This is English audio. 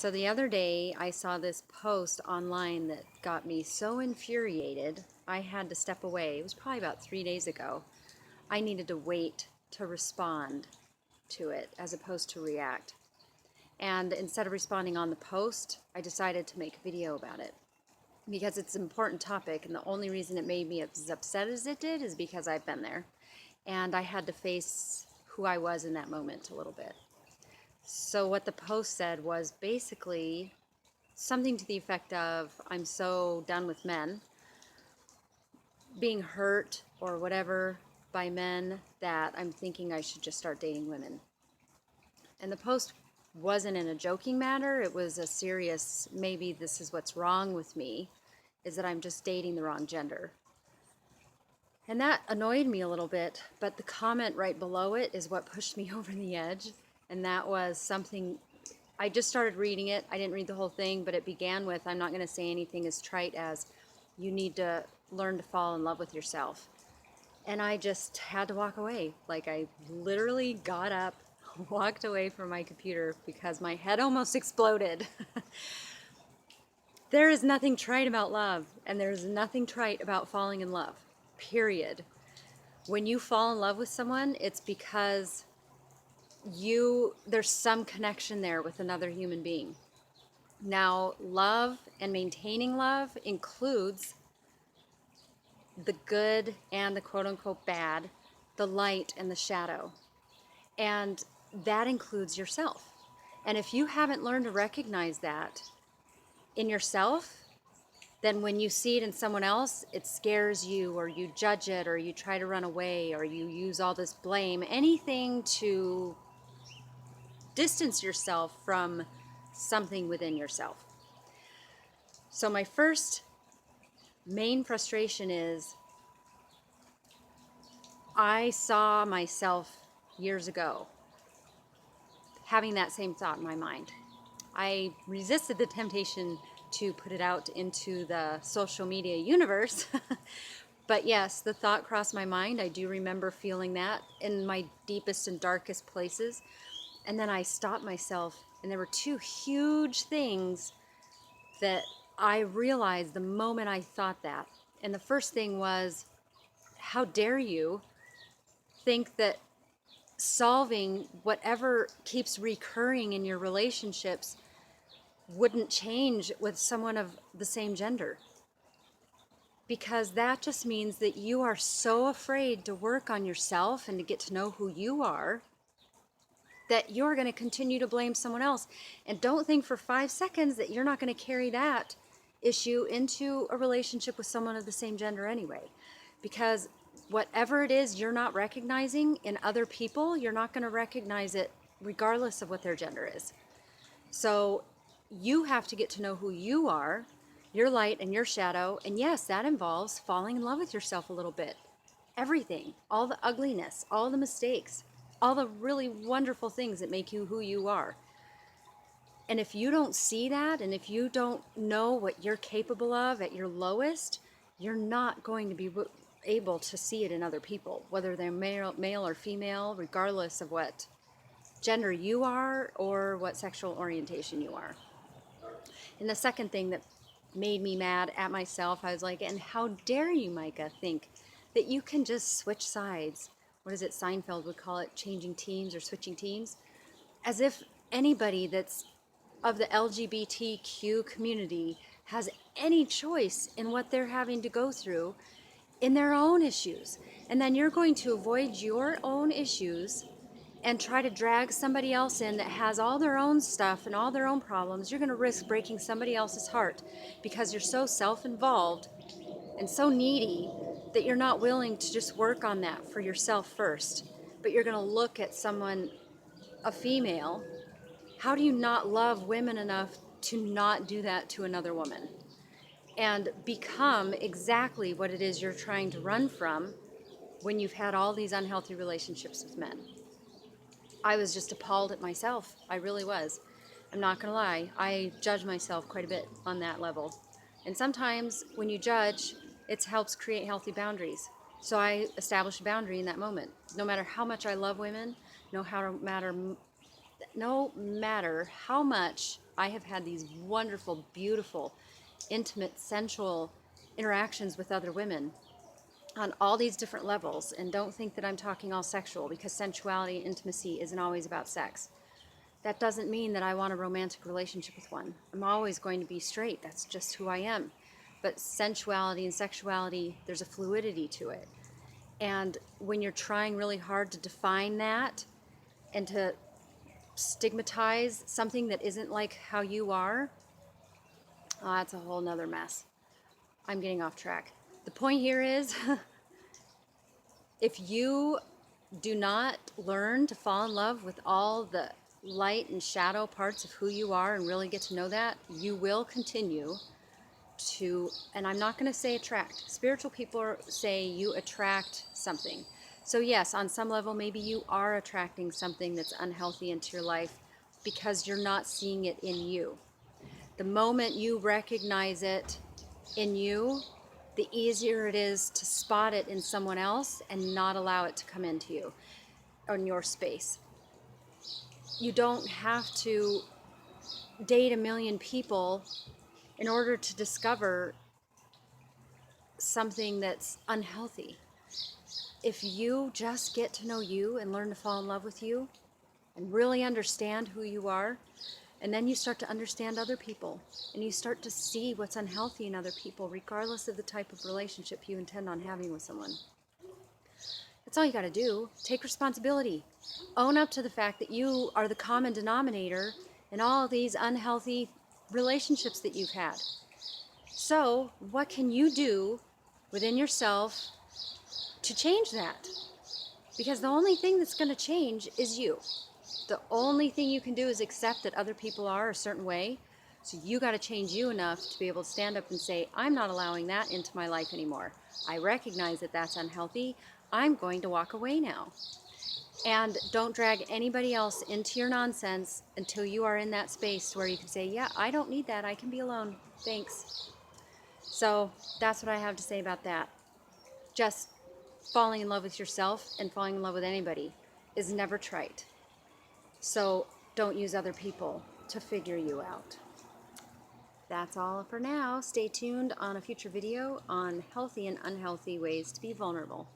So the other day, I saw this post online that got me so infuriated, I had to step away. It was probably about 3 days ago. I needed to wait to respond to it as opposed to react. And instead of responding on the post, I decided to make a video about it because it's an important topic. And the only reason it made me as upset as it did is because I've been there. And I had to face who I was in that moment a little bit. So what the post said was basically something to the effect of, I'm so done with men being hurt or whatever by men that I'm thinking I should just start dating women. And the post wasn't in a joking manner. It was a serious, maybe this is what's wrong with me, is that I'm just dating the wrong gender. And that annoyed me a little bit, but the comment right below it is what pushed me over the edge. And that was something, I just started reading it. I didn't read the whole thing, but it began with, I'm not going to say anything as trite as, you need to learn to fall in love with yourself. And I just had to walk away. Like, I literally got up, walked away from my computer because my head almost exploded. There is nothing trite about love, and there's nothing trite about falling in love, period. When you fall in love with someone, it's because there's some connection there with another human being. Now, love and maintaining love includes the good and the quote-unquote bad, the light and the shadow. And that includes yourself. And if you haven't learned to recognize that in yourself, then when you see it in someone else, it scares you, or you judge it, or you try to run away, or you use all this blame, anything to distance yourself from something within yourself. So my first main frustration is I saw myself years ago having that same thought in my mind. I resisted the temptation to put it out into the social media universe. But yes, the thought crossed my mind. I do remember feeling that in my deepest and darkest places. And then I stopped myself, and there were two huge things that I realized the moment I thought that. And the first thing was, how dare you think that solving whatever keeps recurring in your relationships wouldn't change with someone of the same gender? Because that just means that you are so afraid to work on yourself and to get to know who you are that you're going to continue to blame someone else. And don't think for 5 seconds that you're not going to carry that issue into a relationship with someone of the same gender anyway. Because whatever it is you're not recognizing in other people, you're not going to recognize it regardless of what their gender is. So you have to get to know who you are, your light and your shadow. And yes, that involves falling in love with yourself a little bit. Everything, all the ugliness, all the mistakes, all the really wonderful things that make you who you are. And if you don't see that, and if you don't know what you're capable of at your lowest, you're not going to be able to see it in other people, whether they're male or female, regardless of what gender you are or what sexual orientation you are. And the second thing that made me mad at myself, I was like, and how dare you, Micah, think that you can just switch sides? What is it, Seinfeld would call it, changing teams or switching teams? As if anybody that's of the LGBTQ community has any choice in what they're having to go through in their own issues. And then you're going to avoid your own issues and try to drag somebody else in that has all their own stuff and all their own problems. You're going to risk breaking somebody else's heart because you're so self-involved and so needy that you're not willing to just work on that for yourself first. But you're going to look at someone, a female. How do you not love women enough to not do that to another woman? And become exactly what it is you're trying to run from when you've had all these unhealthy relationships with men. I was just appalled at myself. I really was. I'm not gonna lie. I judge myself quite a bit on that level. And sometimes when you judge, it helps create healthy boundaries. So I established a boundary in that moment. No matter how much I love women, no matter how much I have had these wonderful, beautiful, intimate, sensual interactions with other women on all these different levels. And don't think that I'm talking all sexual, because sensuality and intimacy isn't always about sex. That doesn't mean that I want a romantic relationship with one. I'm always going to be straight. That's just who I am. But sensuality and sexuality, there's a fluidity to it. And when you're trying really hard to define that and to stigmatize something that isn't like how you are, that's a whole nother mess. I'm getting off track. The point here is if you do not learn to fall in love with all the light and shadow parts of who you are and really get to know that, you will continue to, and I'm not going to say attract. Spiritual people say you attract something. So yes, on some level, maybe you are attracting something that's unhealthy into your life because you're not seeing it in you. The moment you recognize it in you, the easier it is to spot it in someone else and not allow it to come into you or in your space. You don't have to date a million people in order to discover something that's unhealthy. If you just get to know you and learn to fall in love with you and really understand who you are, and then you start to understand other people and you start to see what's unhealthy in other people, regardless of the type of relationship you intend on having with someone. That's all you got to do. Take responsibility. Own up to the fact that you are the common denominator in all of these unhealthy relationships that you've had. So, what can you do within yourself to change that? Because the only thing that's going to change is you. The only thing you can do is accept that other people are a certain way. So you got to change you enough to be able to stand up and say, I'm not allowing that into my life anymore. I recognize that that's unhealthy. I'm going to walk away now. And don't drag anybody else into your nonsense until you are in that space where you can say, yeah, I don't need that. I can be alone. Thanks. So that's what I have to say about that. Just falling in love with yourself and falling in love with anybody is never trite. So don't use other people to figure you out. That's all for now. Stay tuned on a future video on healthy and unhealthy ways to be vulnerable.